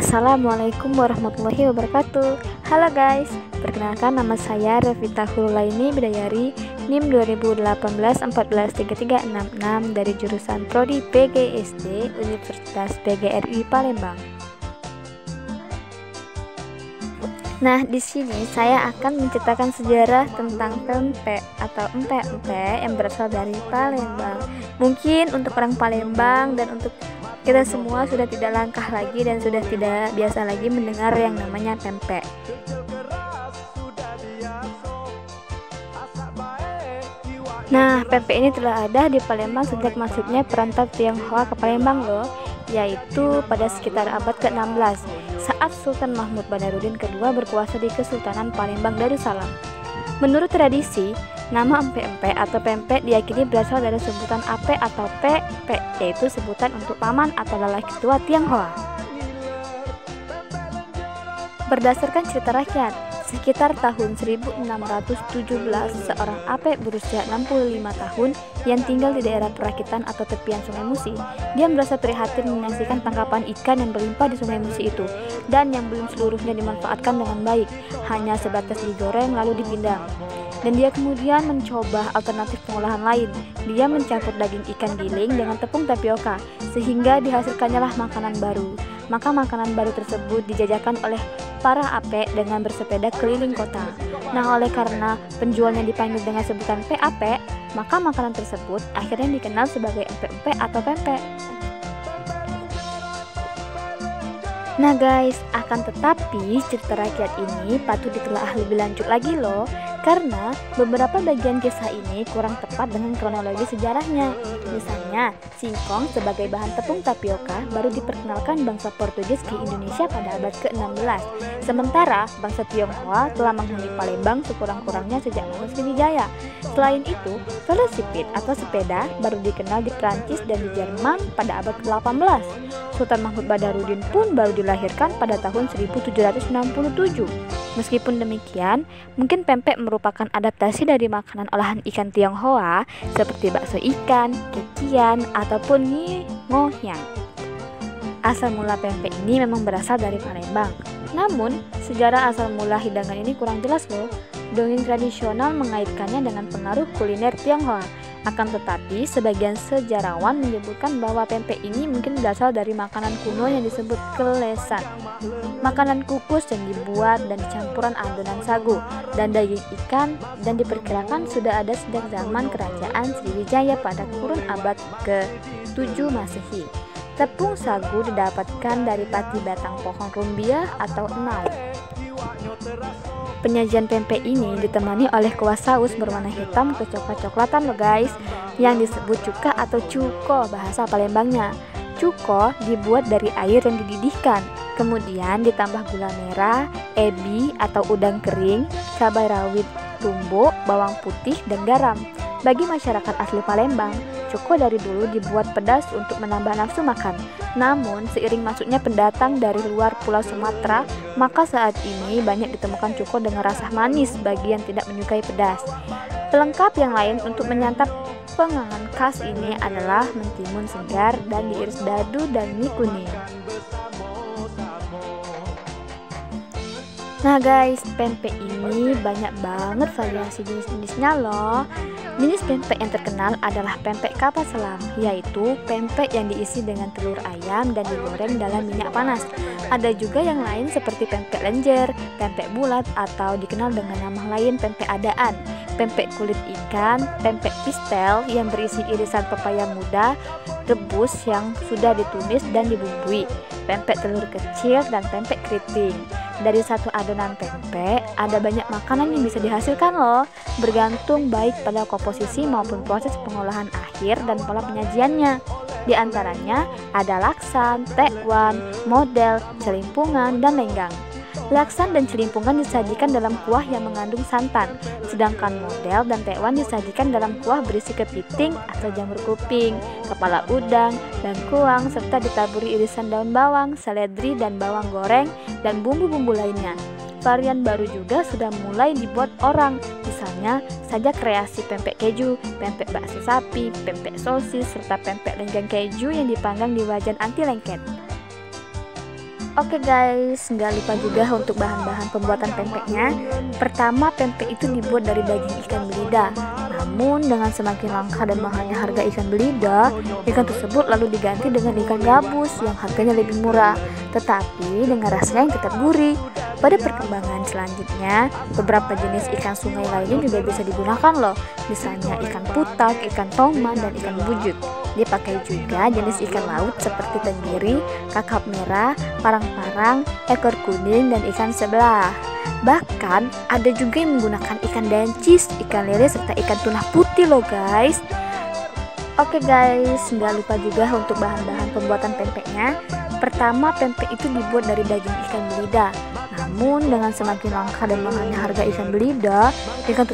Assalamualaikum warahmatullahi wabarakatuh. Halo guys, perkenalkan nama saya Revita Hurulaini Bidayari, NIM 2018-143366 dari jurusan Prodi PGSD Universitas PGRI Palembang. Nah, di sini saya akan menceritakan sejarah tentang pempek atau empek-empek yang berasal dari Palembang. Mungkin untuk orang Palembang dan untuk kita semua sudah tidak langkah lagi dan sudah tidak biasa lagi mendengar yang namanya pempek. Nah, pempek ini telah ada di Palembang sejak masuknya perantau Tionghoa ke Palembang loh, yaitu pada sekitar abad ke-16 saat Sultan Mahmud Badarudin II berkuasa di Kesultanan Palembang Darussalam. Menurut tradisi, nama empek-empek atau pempek diyakini berasal dari sebutan ape atau pe, yaitu sebutan untuk paman atau lelaki tua Tionghoa. Berdasarkan cerita rakyat, sekitar tahun 1617, seorang ape berusia 65 tahun yang tinggal di daerah perakitan atau tepian Sungai Musi. Dia merasa prihatin menyaksikan tangkapan ikan yang berlimpah di Sungai Musi itu, dan yang belum seluruhnya dimanfaatkan dengan baik, hanya sebatas digoreng lalu dipindang. Dan dia kemudian mencoba alternatif pengolahan lain. Dia mencampur daging ikan giling dengan tepung tapioka, sehingga dihasilkannya lah makanan baru. Maka makanan baru tersebut dijajakan oleh para ape dengan bersepeda keliling kota. Nah, oleh karena penjualnya dipanggil dengan sebutan PAP, maka makanan tersebut akhirnya dikenal sebagai empek-empek atau pempek. Nah guys, akan tetapi cerita rakyat ini patut ditelaah lebih lanjut lagi loh, karena beberapa bagian kisah ini kurang tepat dengan kronologi sejarahnya. Misalnya, singkong sebagai bahan tepung tapioka baru diperkenalkan bangsa Portugis ke Indonesia pada abad ke-16. Sementara bangsa Tionghoa telah menghuni Palembang sekurang-kurangnya sejak masa Sriwijaya. Selain itu, velosiped atau sepeda baru dikenal di Prancis dan di Jerman pada abad ke-18. Sultan Mahmud Badarudin pun baru dilahirkan pada tahun 1767. Meskipun demikian, mungkin pempek merupakan adaptasi dari makanan olahan ikan Tionghoa seperti bakso ikan, kecian, ataupun mie ngohyang. Asal mula pempek ini memang berasal dari Palembang. Namun, sejarah asal mula hidangan ini kurang jelas loh. Dongeng tradisional mengaitkannya dengan pengaruh kuliner Tionghoa. Akan tetapi, sebagian sejarawan menyebutkan bahwa pempek ini mungkin berasal dari makanan kuno yang disebut kelesan. Makanan kukus yang dibuat dan campuran adonan sagu dan daging ikan, dan diperkirakan sudah ada sejak zaman Kerajaan Sriwijaya pada kurun abad ke-7 Masehi. Tepung sagu didapatkan dari pati batang pohon rumbia atau enau. Penyajian pempek ini ditemani oleh kuah saus berwarna hitam kecoklat-coklatan loh guys, yang disebut cuka atau cuko bahasa Palembangnya. Cuko dibuat dari air yang dididihkan, kemudian ditambah gula merah, ebi atau udang kering, cabai rawit tumbuk, bawang putih, dan garam. Bagi masyarakat asli Palembang, cuko dari dulu dibuat pedas untuk menambah nafsu makan. Namun, seiring masuknya pendatang dari luar Pulau Sumatera, maka saat ini banyak ditemukan cuko dengan rasa manis bagi yang tidak menyukai pedas. Pelengkap yang lain untuk menyantap pengangan khas ini adalah mentimun segar dan diiris dadu dan mie kuning. Nah guys, pempek ini banyak banget variasi jenis-jenisnya loh. Jenis pempek yang terkenal adalah pempek kapal selam, yaitu pempek yang diisi dengan telur ayam dan digoreng dalam minyak panas. Ada juga yang lain seperti pempek lenjer, pempek bulat, atau dikenal dengan nama lain pempek adaan, pempek kulit ikan, pempek pistel yang berisi irisan pepaya muda, rebus yang sudah ditumis dan dibumbui, pempek telur kecil, dan pempek keriting. Dari satu adonan pempek, ada banyak makanan yang bisa dihasilkan loh, bergantung baik pada komposisi maupun proses pengolahan akhir dan pola penyajiannya. Di antaranya ada laksan, tekwan, model, celimpungan, dan lenggang. Laksan dan celimpungan disajikan dalam kuah yang mengandung santan, sedangkan model dan tekwan disajikan dalam kuah berisi kepiting atau jamur kuping, kepala udang, lengkuang, serta ditaburi irisan daun bawang, seledri, dan bawang goreng, dan bumbu-bumbu lainnya. Varian baru juga sudah mulai dibuat orang, misalnya saja kreasi pempek keju, pempek bakso sapi, pempek sosis, serta pempek lenggang keju yang dipanggang di wajan anti lengket. Oke guys, nggak lupa juga untuk bahan-bahan pembuatan pempeknya. Pertama, pempek itu dibuat dari daging ikan belida. Namun dengan semakin langka dan mahalnya harga ikan belida, ikan tersebut lalu diganti dengan ikan gabus yang harganya lebih murah, tetapi dengan rasanya yang tetap gurih. Pada perkembangan selanjutnya, beberapa jenis ikan sungai lainnya juga bisa digunakan loh. Misalnya ikan putak, ikan toman, dan ikan bujut. Dipakai juga jenis ikan laut seperti tenggiri, kakap merah, parang-parang, ekor kuning, dan ikan sebelah. Bahkan ada juga yang menggunakan ikan dancis, ikan lele, serta ikan tuna putih loh guys. Oke guys, nggak lupa juga untuk bahan-bahan pembuatan pempeknya. Pertama, pempek itu dibuat dari daging ikan belida. Namun dengan semakin langka dan mahalnya harga ikan belida, ikan